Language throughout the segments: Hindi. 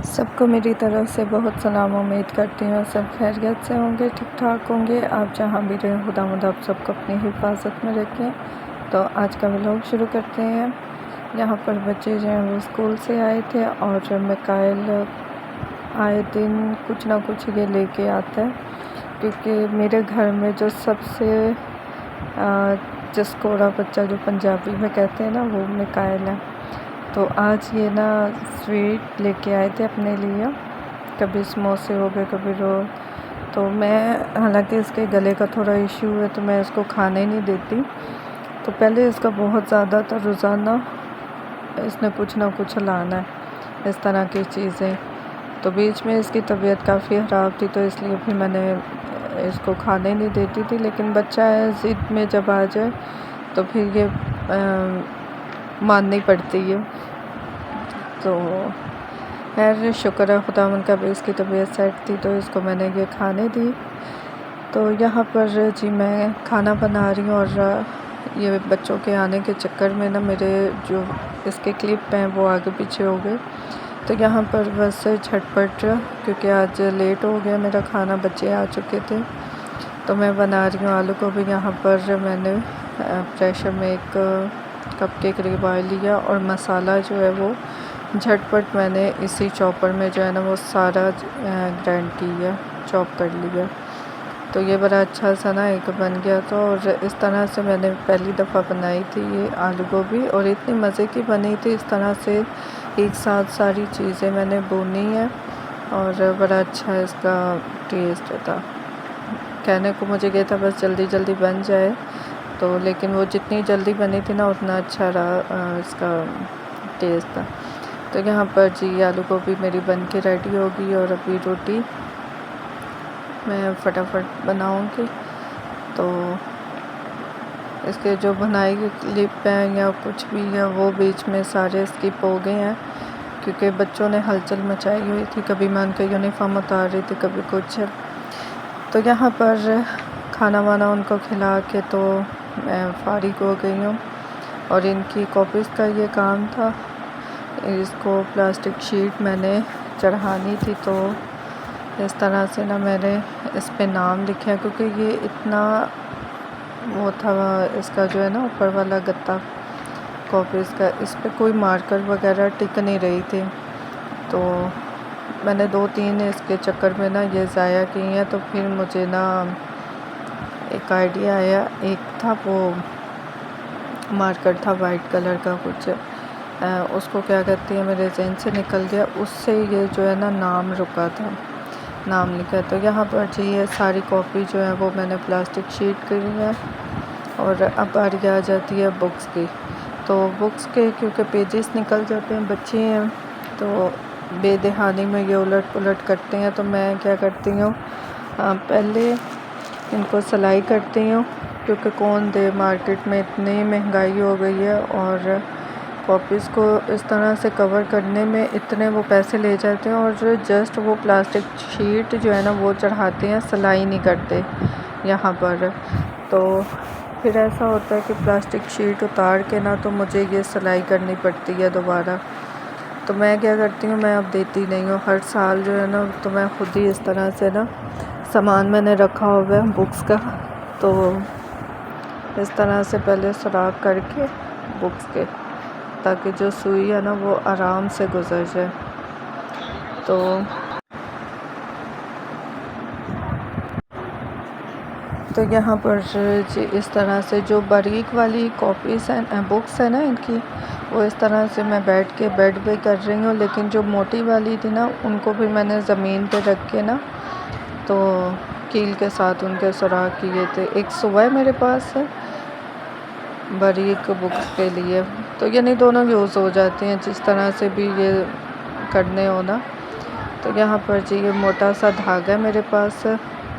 सबको मेरी तरफ से बहुत सलाम। उम्मीद करती हूँ सब खैरियत से होंगे, ठीक ठाक होंगे। आप जहाँ भी रहें खुदावंद आप सबको अपनी हिफाजत में रखें। तो आज का व्लॉग शुरू करते हैं। यहाँ पर बच्चे जो हैं वो स्कूल से आए थे और मिकाइल आए दिन कुछ ना कुछ ये लेके आता है, क्योंकि मेरे घर में जो सबसे चस्कोड़ा बच्चा जो पंजाबी में कहते हैं ना, वो मिकाइल है। तो आज ये ना स्वीट लेके आए थे अपने लिए, कभी समोसे हो गए, कभी रोल। तो मैं, हालांकि इसके गले का थोड़ा इशू है तो मैं इसको खाने ही नहीं देती। तो पहले इसका बहुत ज़्यादा था, रोज़ाना इसने कुछ ना कुछ लाना है, इस तरह की चीज़ें। तो बीच में इसकी तबीयत काफ़ी ख़राब थी, तो इसलिए फिर मैंने इसको खाने नहीं देती थी। लेकिन बच्चा है, ज़िद में जब आ जाए तो फिर ये माननी पड़ती है। तो खैर शुक्र है खुदावंद का भी इसकी तबीयत सेट थी, तो इसको मैंने ये खाने दी। तो यहाँ पर जी मैं खाना बना रही हूँ, और ये बच्चों के आने के चक्कर में ना मेरे जो इसके क्लिप हैं वो आगे पीछे हो गए। तो यहाँ पर बस झटपट, क्योंकि आज लेट हो गया मेरा खाना, बच्चे आ चुके थे। तो मैं बना रही हूँ आलू गोभी। यहाँ पर मैंने प्रेशर में एक कप के करीब ऑयल लिया, और मसाला जो है वो झटपट मैंने इसी चॉपर में जो है ना वो सारा ग्राइंड किया, चॉप कर लिया। तो ये बड़ा अच्छा सा ना एक बन गया था। और इस तरह से मैंने पहली दफ़ा बनाई थी ये आलू गोभी, और इतनी मज़े की बनी थी। इस तरह से एक साथ सारी चीज़ें मैंने भूनी है, और बड़ा अच्छा इसका टेस्ट था। कहने को मुझे ये था बस जल्दी जल्दी बन जाए, तो लेकिन वो जितनी जल्दी बनी थी ना उतना अच्छा रहा इसका टेस्ट था। तो यहाँ पर जी आलू गोभी मेरी बन के रेडी होगी, और अभी रोटी मैं फटाफट बनाऊँगी। तो इसके जो बनाई हुई क्लिप हैं या कुछ भी है वो बीच में सारे स्किप हो गए हैं, क्योंकि बच्चों ने हलचल मचाई हुई थी। कभी मैं उनके यूनिफॉर्म उतार रही थी, कभी कुछ। तो यहाँ पर खाना वाना उनको खिला के तो मैं फारिग हो गई हूँ, और इनकी कॉपीज़ का ये काम था। इसको प्लास्टिक शीट मैंने चढ़ानी थी, तो इस तरह से ना मैंने इस पे नाम लिखा है, क्योंकि ये इतना वो था इसका जो है ना ऊपर वाला गत्ता कॉपीज़ का, इस पे कोई मार्कर वगैरह टिक नहीं रही थी। तो मैंने 2-3 इसके चक्कर में ना ये ज़ाया की हैं। तो फिर मुझे ना एक आइडिया आया, एक था वो मार्कर था वाइट कलर का कुछ, उसको क्या कहती है मेरे जहन से निकल गया, उससे ये जो है ना नाम रुका था, नाम लिखा। तो यहाँ पर जी ये सारी कॉपी जो है वो मैंने प्लास्टिक शीट करी है, और अब बारी आ जाती है बुक्स की। तो बुक्स के क्योंकि पेजेस निकल जाते हैं, बच्चे हैं तो बेदहानी में ये उलट पुलट करते हैं। तो मैं क्या करती हूँ, पहले इनको सिलाई करती हूँ, क्योंकि कौन दे, मार्केट में इतनी महंगाई हो गई है, और कॉपीज़ को इस तरह से कवर करने में इतने वो पैसे ले जाते हैं, और जस्ट वो प्लास्टिक शीट जो है ना वो चढ़ाते हैं, सिलाई नहीं करते यहाँ पर। तो फिर ऐसा होता है कि प्लास्टिक शीट उतार के ना तो मुझे ये सिलाई करनी पड़ती है दोबारा। तो मैं क्या करती हूँ, मैं अब देती नहीं हूँ। हर साल जो है ना तो मैं ख़ुद ही इस तरह से ना सामान मैंने रखा हुआ है बुक्स का, तो इस तरह से पहले सुराख करके बुक्स के, ताकि जो सुई है ना वो आराम से गुजर जाए। तो यहाँ पर जी इस तरह से जो बारीक वाली कॉपीज़ हैं, बुक्स हैं ना इनकी, वो इस तरह से मैं बैठ के बेड पे कर रही हूँ। लेकिन जो मोटी वाली थी ना उनको भी मैंने ज़मीन पे रख के ना तो कील के साथ उनके सुराख किए थे। एक सुई मेरे पास है बारीक बुक्स के लिए, तो यानी दोनों यूज़ हो जाती हैं जिस तरह से भी ये करने हो ना। तो यहाँ पर जी ये मोटा सा धागा है मेरे पास,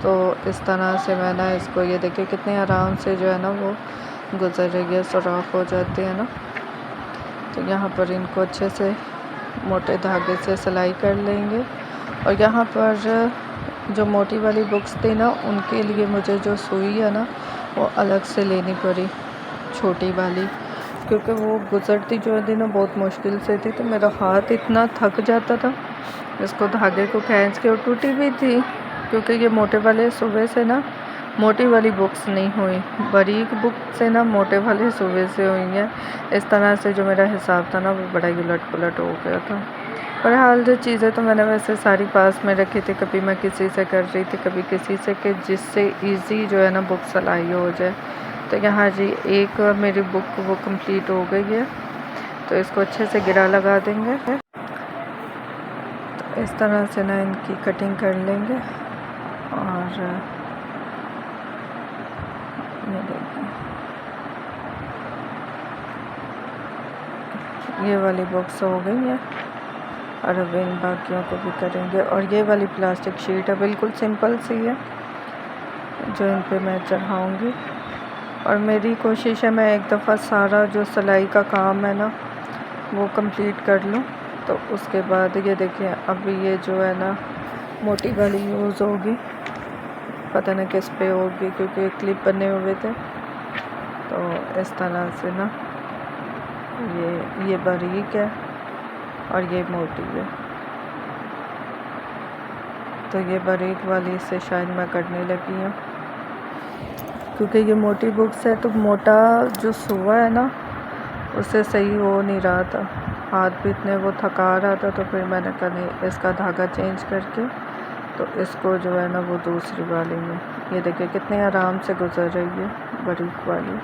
तो इस तरह से मैं ना इसको, ये देखिए कितने आराम से जो है ना वो गुजर रही है, सुराख हो जाते हैं ना। तो यहाँ पर इनको अच्छे से मोटे धागे से सिलाई कर लेंगे। और यहाँ पर जो मोटी वाली बुक्स थी ना उनके लिए मुझे जो सुई है ना वो अलग से लेनी पड़ी, छोटी वाली। क्योंकि वो गुज़रती जो थी ना बहुत मुश्किल से थी, तो मेरा हाथ इतना थक जाता था इसको धागे को खींच के। और टूटी भी थी क्योंकि ये मोटे वाले सुबह से ना मोटी वाली बुक्स नहीं हुई, बारीक बुक से ना मोटे वाले सुबह से हुई हैं। इस तरह से जो मेरा हिसाब था ना वो बड़ा ही उलट पुलट हो गया था। बहरहाल जो चीज़ें तो मैंने वैसे सारी पास में रखी थी, कभी मैं किसी से कर रही थी कभी किसी से, कि जिससे इजी जो है ना बुक सिलाई हो जाए। तो यहाँ जी एक मेरी बुक वो कंप्लीट हो गई है, तो इसको अच्छे से गिरा लगा देंगे। तो इस तरह से ना इनकी कटिंग कर लेंगे। और ये देखिए ये वाली बुक्स हो गई है, और अब इन बाकियों को भी करेंगे। और ये वाली प्लास्टिक शीट है, बिल्कुल सिंपल सी है, जो इन पे मैं चढ़ाऊँगी। और मेरी कोशिश है मैं एक दफ़ा सारा जो सिलाई का काम है ना वो कंप्लीट कर लूँ। तो उसके बाद ये देखिए अब ये जो है ना मोटी वाली यूज़ होगी, पता नहीं किस पे होगी क्योंकि क्लिप बने हुए थे। तो इस तरह से ना ये बारीक है और ये मोटी है, तो ये बारीक वाली से शायद मैं करने लगी हूँ, क्योंकि ये मोटी बुक्स है तो मोटा जो सुआ है ना उससे सही हो नहीं रहा था, हाथ भी इतने वो थका रहा था। तो फिर मैंने कहा नहीं, इसका धागा चेंज करके तो इसको जो है ना वो दूसरी वाली में, ये देखिए कितने आराम से गुजर रही है बारीक वाली।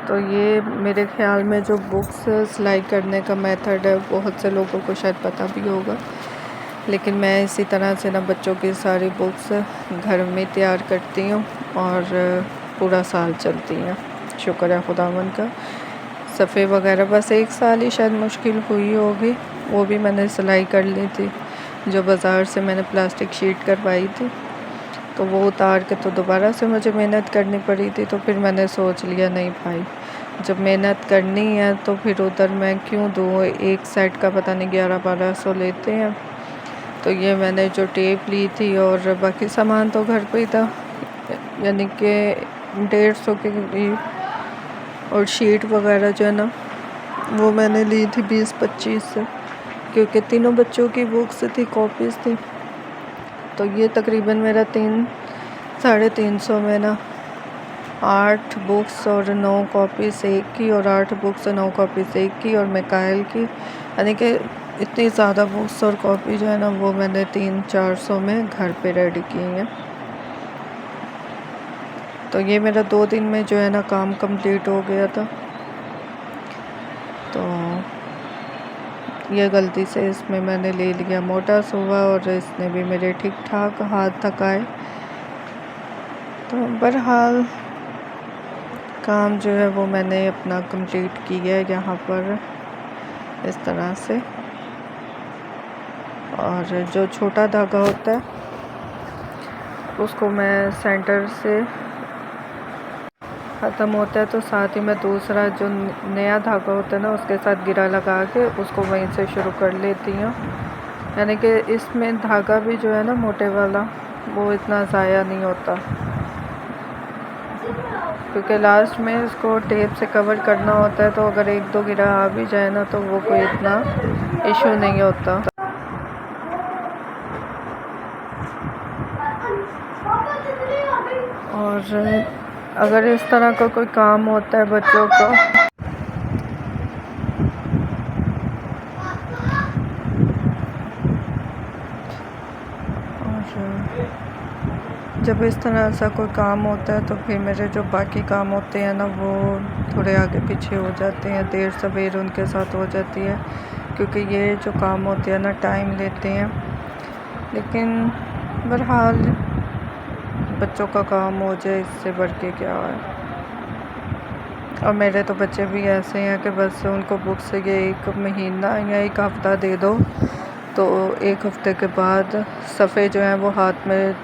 तो ये मेरे ख्याल में जो बुक्स सिलाई करने का मेथड है बहुत से लोगों को शायद पता भी होगा, लेकिन मैं इसी तरह से ना बच्चों की सारी बुक्स घर में तैयार करती हूँ और पूरा साल चलती हैं। शुक्र है खुदावन का। सफ़े वगैरह बस एक साल ही शायद मुश्किल हुई होगी, वो भी मैंने सिलाई कर ली थी, जो बाज़ार से मैंने प्लास्टिक शीट करवाई थी, तो वो उतार के तो दोबारा से मुझे मेहनत करनी पड़ी थी। तो फिर मैंने सोच लिया नहीं भाई, जब मेहनत करनी है तो फिर उधर मैं क्यों दूँ, एक सेट का पता नहीं 1100-1200 लेते हैं। तो ये मैंने जो टेप ली थी और बाकी सामान तो घर पे ही था, यानी कि 150 के करीब। और शीट वगैरह जो है ना वो मैंने ली थी 20-25 से, क्योंकि तीनों बच्चों की बुक्स थी, कॉपीज़ थी। तो ये तकरीबन मेरा 300-350 में ना 8 बुक्स और 9 कॉपीज़ एक की, और 8 बुक्स और 9 कॉपीज़ एक की, और मिकाइल की, यानी कि इतनी ज़्यादा बुक्स और कॉपी जो है ना वो मैंने 300-400 में घर पे रेडी की हैं। तो ये मेरा 2 दिन में जो है ना काम कंप्लीट हो गया था। तो ये गलती से इसमें मैंने ले लिया मोटा सुआ, और इसने भी मेरे ठीक ठाक हाथ थकाए। तो बहरहाल काम जो है वो मैंने अपना कंप्लीट किया है यहाँ पर इस तरह से। और जो छोटा धागा होता है उसको मैं सेंटर से ख़त्म होता है तो साथ ही मैं दूसरा जो नया धागा होता है ना उसके साथ गिरा लगा के उसको वहीं से शुरू कर लेती हूँ। यानी कि इसमें धागा भी जो है ना मोटे वाला वो इतना ज़ाया नहीं होता, क्योंकि लास्ट में इसको टेप से कवर करना होता है। तो अगर 1-2 गिरा आ भी जाए ना तो वो कोई इतना इशू नहीं होता। और अगर इस तरह का कोई काम होता है बच्चों का, और जब इस तरह सा कोई काम होता है तो फिर मेरे जो बाकी काम होते हैं ना वो थोड़े आगे पीछे हो जाते हैं, देर सवेर उनके साथ हो जाती है, क्योंकि ये जो काम होते हैं ना टाइम लेते हैं। लेकिन बहरहाल बच्चों का काम हो जाए इससे बढ़ के क्या है। और मेरे तो बच्चे भी ऐसे हैं कि बस उनको बुक से ये 1 महीना या 1 हफ़्ता दे दो तो 1 हफ़्ते के बाद सफ़े जो हैं वो हाथ में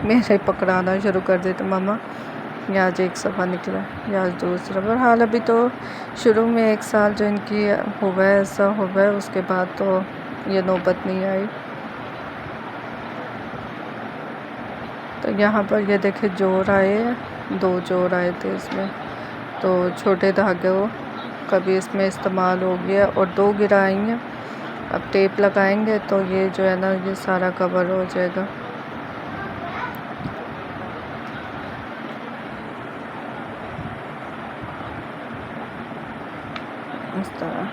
मेरे पकड़ाना शुरू कर देते, मामा ये आज 1 सफ़ा निकला या आज दूसरा। बहरहाल अभी तो शुरू में 1 साल जो इनकी हुआ है ऐसा हुआ है, उसके बाद तो ये नौबत नहीं आई। तो यहाँ पर ये देखे जोर आए हैं 2 जोड़ आए थे इसमें, तो छोटे धागे वो कभी इसमें इस्तेमाल हो गया और 2 गिराई हैं। अब टेप लगाएंगे तो ये जो है ना ये सारा कवर हो जाएगा। इस तरह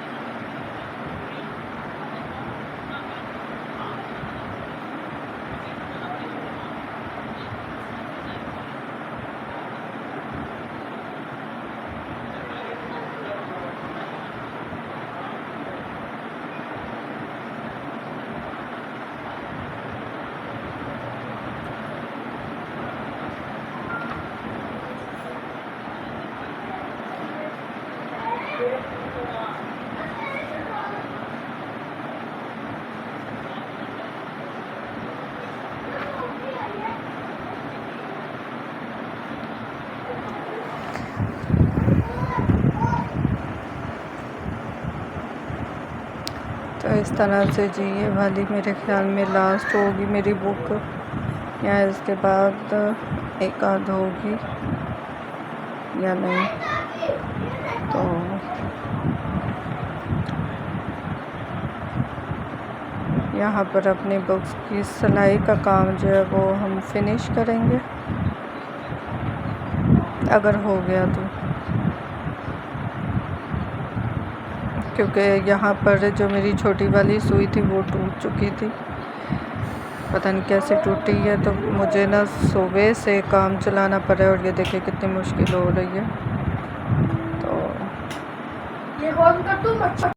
तो इस तरह से जी ये वाली मेरे ख्याल में लास्ट होगी मेरी बुक, या इसके बाद एक आध होगी या नहीं। तो यहाँ पर अपनी बुक्स की सिलाई का काम जो है वो हम फिनिश करेंगे अगर हो गया तो, क्योंकि यहाँ पर जो मेरी छोटी वाली सुई थी वो टूट चुकी थी, पता नहीं कैसे टूटी है। तो मुझे ना सुबह से काम चलाना पड़ा और ये देखिए कितनी मुश्किल हो रही है। तो ये बंद कर दूं बच्चा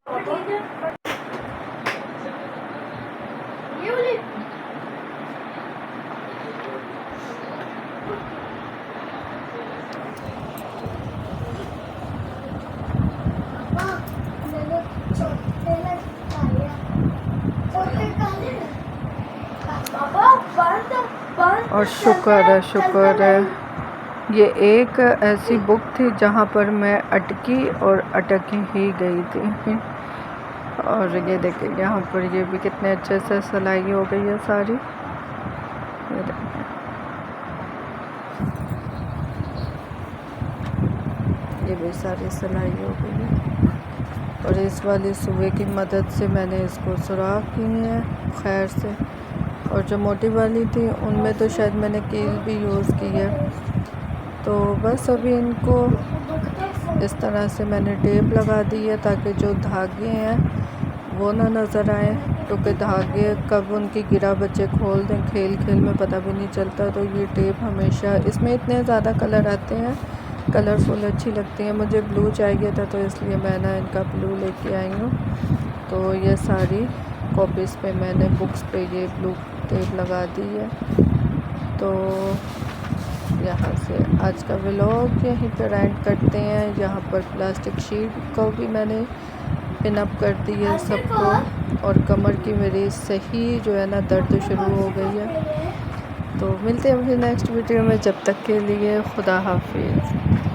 और शुक्र है ये एक ऐसी बुक थी जहाँ पर मैं अटकी और अटकी ही गई थी। और ये देखिए यहाँ पर ये भी कितने अच्छे से सिलाई हो गई है सारी, ये भी सारी सिलाई हो गई है। और इस वाली सुई की मदद से मैंने इसको सुराख की है खैर से, और जो मोटी वाली थी उनमें तो शायद मैंने कील भी यूज़ की है। तो बस अभी इनको इस तरह से मैंने टेप लगा दी है ताकि जो धागे हैं वो ना नज़र आए, क्योंकि धागे कब उनकी गिरा बच्चे खोल दें खेल खेल में पता भी नहीं चलता। तो ये टेप हमेशा, इसमें इतने ज़्यादा कलर आते हैं, कलरफुल अच्छी लगती है। मुझे ब्लू चाहिए था तो इसलिए मैं ना इनका ब्लू लेके आई हूँ। तो ये सारी कॉपीज़ पे मैंने बुक्स पे ये ब्लू टेप लगा दी है। तो यहाँ से आज का व्लॉग यहीं पर एंड करते हैं। यहाँ पर प्लास्टिक शीट को भी मैंने पिन अप कर दी है सबको, और कमर की मेरी सही जो है ना दर्द शुरू हो गई है। तो मिलते हैं फिर नेक्स्ट वीडियो में, जब तक के लिए खुदा हाफिज़।